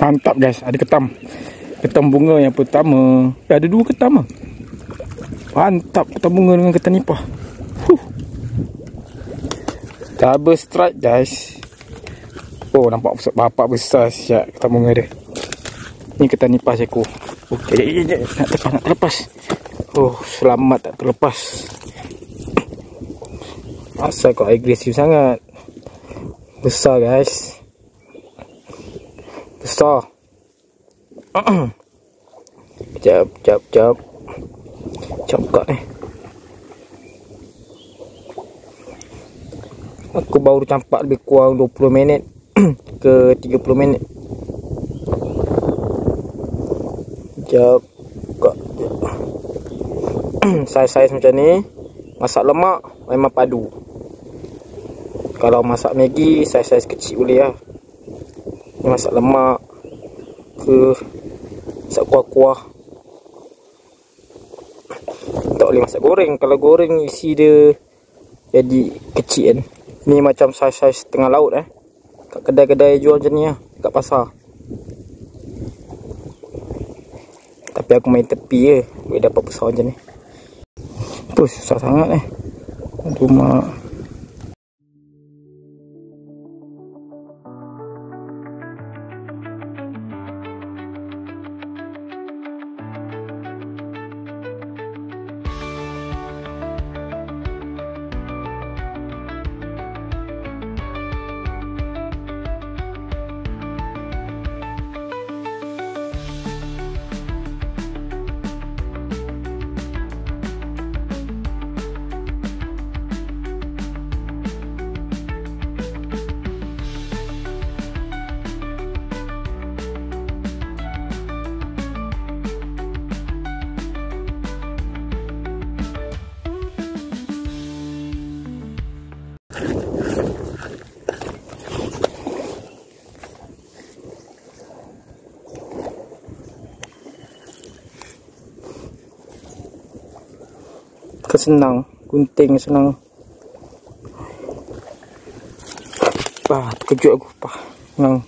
Mantap guys, ada ketam. Ketam bunga yang pertama. Ada 2 ketam lah. Mantap ketam bunga dengan ketam nipah. Double strike guys. Oh, nampak bapak besar siap ketam bunga dia. Ni ketam nipah seekor. Okey, nak terlepas. Oh, selamat tak terlepas. Asal kau agresif sangat. Besar guys. Besar. Jap. Cakap ni. Aku baru campak lebih kurang 20 minit ke 30 minit. Jap. Saiz-saiz macam ni. Masak lemak memang padu. Kalau masak Maggi, saiz-saiz kecil boleh lah. Ni masak lemak ke masak kuah-kuah. Tak boleh masak goreng. Kalau goreng isi dia jadi kecil kan. Ni macam saiz-saiz tengah laut kat kedai-kedai jual macam ni lah, kat pasar. Tapi aku main tepi je, boleh dapat besar macam ni. Tu susah sangat Rumah. Senang, gunting senang. Terkejut aku. Senang.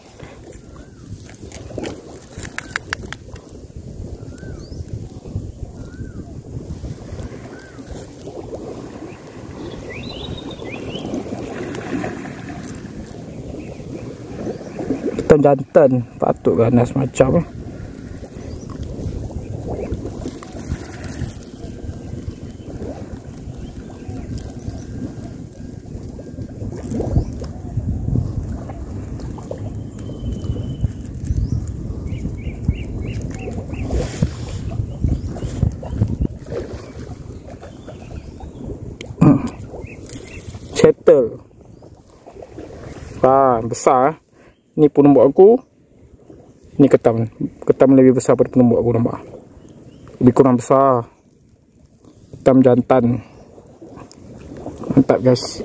Ketam jantan patut ganas macam settle. Besar. Ni penumbuk aku. Ni ketam. Ketam lebih besar daripada penumbuk aku, nampak. Lebih kurang besar. Ketam jantan. Mantap guys.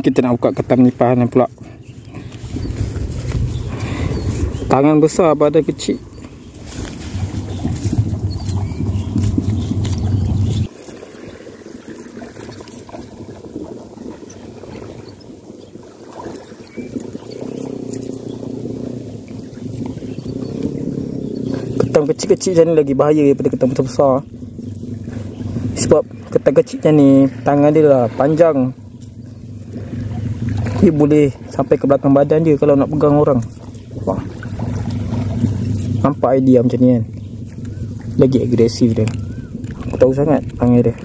Kita nak buka ketam nipah ni pula. Tangan besar, badan kecil. Ketam kecil-kecil macam ni lagi bahaya daripada ketam besar-besar. Sebab ketam kecil macam ni, tangan dia lah panjang. Dia boleh sampai ke belakang badan dia kalau nak pegang orang. Wah. Nampak idea macam ni kan. Lagi agresif dia. Aku tahu sangat tangan dia.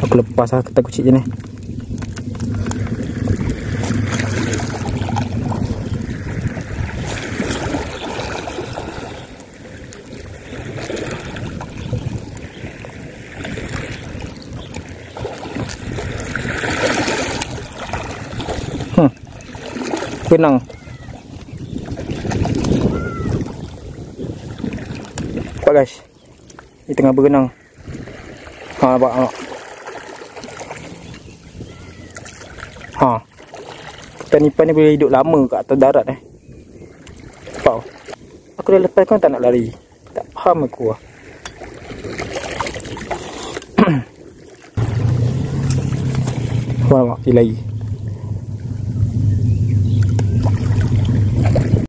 Aku lepas lah ketam kecil je ni. Benang. Nampak guys. Dia tengah berenang. Ha, nampak. Ha. Ikan-ikan ni boleh hidup lama kat atas darat Nampak. Aku dah lepas kan tak nak lari. Tak faham aku lah. Nampak dia lari.